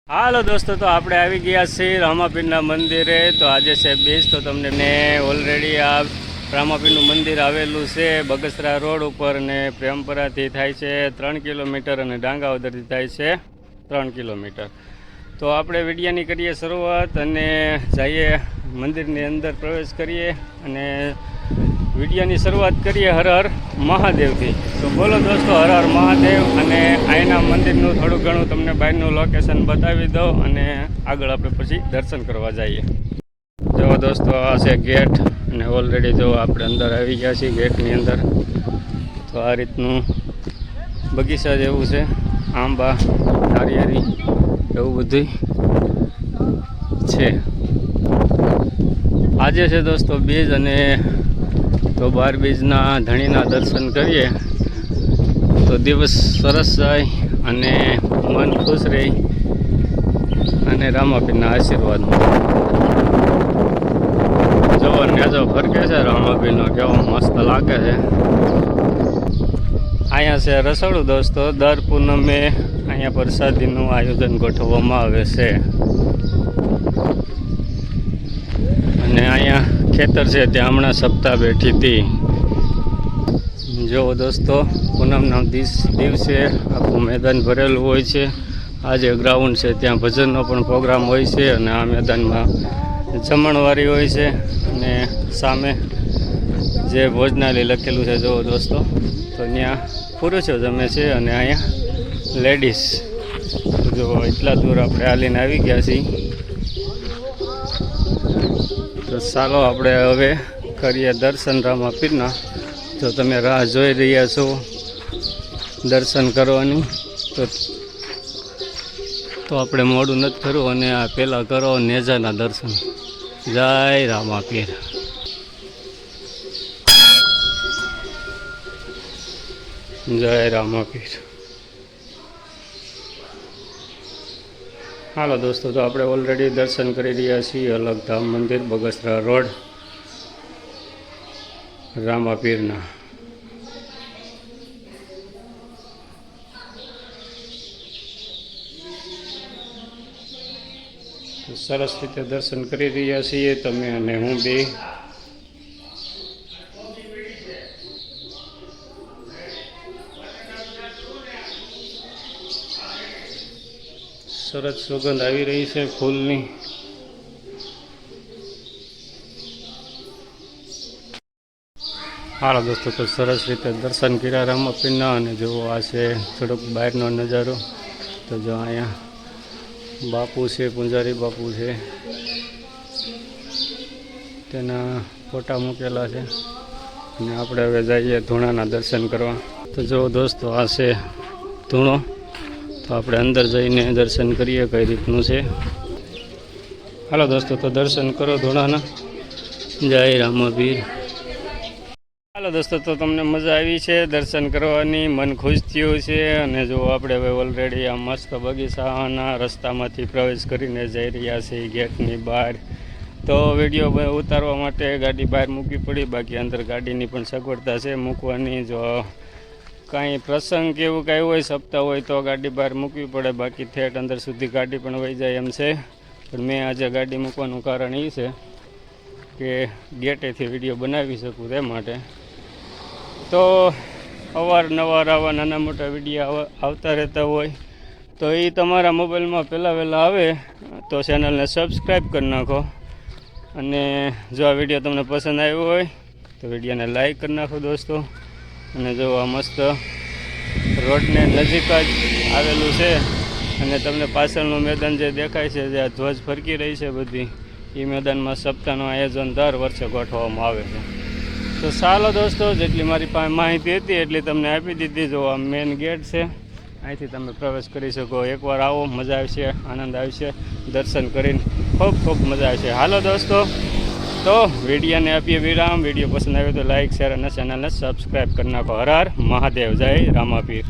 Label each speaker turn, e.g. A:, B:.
A: હાલો દોસ્તો, તો આપણે આવી ગયા છીએ રામાપીરના મંદિરે. તો આજે છે બીજ. તો તમને ઓલરેડી આ રામાપીરનું મંદિર આવેલું છે બગસરા રોડ ઉપર, અને પ્રેમપરાથી થાય છે 3 કિલોમીટર અને ડાંગાવદરથી થાય છે 3 કિલોમીટર. તો આપણે વિડીયાની કરીએ શરૂઆત અને જઈએ મંદિરની અંદર, પ્રવેશ કરીએ અને વિડીયાની શરૂઆત કરીએ હર હર મહાદેવથી. તો બોલો દોસ્તો, હર હર મહાદેવ. અને અહીંના મંદિરનું થોડું ઘણું તમને બહારનું લોકેશન બતાવી દઉં અને આગળ આપણે પછી દર્શન કરવા જઈએ. જો દોસ્તો, આ છે ગેટ અને ઓલરેડી જો આપણે અંદર આવી ગયા છીએ ગેટની અંદર. તો આ રીતનું બગીચા જેવું છે, આંબા નારિયેરી એવું બધું છે. આજે છે દોસ્તો બીજ, અને તો 12 બીજના ધણીના દર્શન કરીએ તો દિવસ સરસ જાય અને મન ખુશ રહે અને રામાપીરના આશીર્વાદ. જોવો નેજો ફરકે છે રામાપીરનો, કેવો મસ્ત લાગે છે. અહીંયા છે રસોડું દોસ્તો. દર પૂનમે અહીંયા પ્રસાદીનું આયોજન ગોઠવવામાં આવે છે. અને અહીંયા ખેતર છે, ત્યાં હમણાં સપ્તાહ બેઠી હતી. જો દોસ્તો, પૂનમના દિવસે આખું મેદાન ભરેલું હોય છે. આ જે ગ્રાઉન્ડ છે ત્યાં ભજનનો પણ પ્રોગ્રામ હોય છે, અને આ મેદાનમાં જમણવારી હોય છે. અને સામે જે ભોજનાલય લખેલું છે જો દોસ્તો, તો ત્યાં પુરુષો જમે છે અને અહીંયા લેડીઝ. જો એટલા દૂર આપણે હાલીને આવી ગયા છીએ. તો ચાલો આપણે હવે કરીએ દર્શન રામાપીરના. જો તમે રાહ જોઈ રહ્યા છો દર્શન કરવાની, તો આપણે મોડું નથી કરવું અને આ પહેલાં કરો નેજાના દર્શન. જય રામાપીર. જય રામાપીર. હાલો દોસ્તો, તો આપણે ઓલરેડી દર્શન કરી રહ્યા છીએ અલગધામ મંદિર, બગસરા રોડ, રામાપીરના. સરસ રીતે દર્શન કરી રહ્યા છીએ તમે અને હું બે. સરસ સુગંધ આવી રહી છે ફૂલની. હાલો દોસ્તો, તો સરસ રીતે દર્શન કર્યા રામાપીરના. અને જો આ છે થોડોક બહારનો નજારો. તો જો અહીંયા બાપુ છે, પૂંજારી બાપુ છે, તેના ફોટા મૂકેલા છે. અને આપણે હવે જઈએ ધૂણાના દર્શન કરવા. તો જો દોસ્તો, આ છે ધૂણો. તો આપણે અંદર જઈને દર્શન કરીએ કઈ રીતનું છે. હાલો દોસ્તો, તો દર્શન કરો ધૂણાના. જય રામાપીર. હાલો દોસ્તો, તો તમને મજા આવી છે દર્શન કરવાની, મન ખુશ થયું છે. અને જો આપણે હવે ઓલરેડી આ મસ્ત બગીચાના રસ્તામાંથી પ્રવેશ કરીને જઈ રહ્યા છીએ ગેટની બહાર. તો વિડીયો ઉતારવા માટે ગાડી બહાર મૂકવી પડી, બાકી અંદર ગાડીની પણ સગવડતા છે મૂકવાની. જો કાંઈ પ્રસંગ કે એવું કાંઈ હોય, સપ્તાહ હોય, તો ગાડી બહાર મૂકવી પડે, બાકી ઠેઠ અંદર સુધી ગાડી પણ વહી જાય એમ છે. પણ મેં આજે ગાડી મૂકવાનું કારણ એ છે કે ગેટેથી વિડીયો બનાવી શકું તે માટે. તો અવારનવાર આવા નાના મોટા વિડીયો આવતા રહેતા હોય, તો એ તમારા મોબાઈલમાં પહેલાં વહેલા આવે તો ચેનલને સબસ્ક્રાઈબ કરી નાખો. અને જો આ વિડીયો તમને પસંદ આવ્યો હોય તો વિડીયોને લાઈક કરી નાખો દોસ્તો. અને જો આ મસ્ત રોડને નજીક જ આવેલું છે, અને તમને પાછળનું મેદાન જે દેખાય છે, જે આ ધ્વજ ફરકી રહી છે બધી, એ મેદાનમાં સપ્તાહનું આયોજન દર વર્ષે ગોઠવવામાં આવે છે. તો ચાલો દોસ્તો, જેટલી મારી પાસે માહિતી હતી એટલી તમને આપી દીધી. જો આ મેઇન ગેટ છે, અહીંથી તમે પ્રવેશ કરી શકો. એકવાર આવો, મજા આવશે, આનંદ આવશે. દર્શન કરીને ખૂબ ખૂબ મજા આવશે. હાલો દોસ્તો, તો વિડીયોને આપીએ વિરામ. વિડીયો પસંદ આવ્યો તો લાઇક, શેર અને ચેનલને સબસ્ક્રાઈબ કરી નાખો. હર હર મહાદેવ. જય રામાપીર.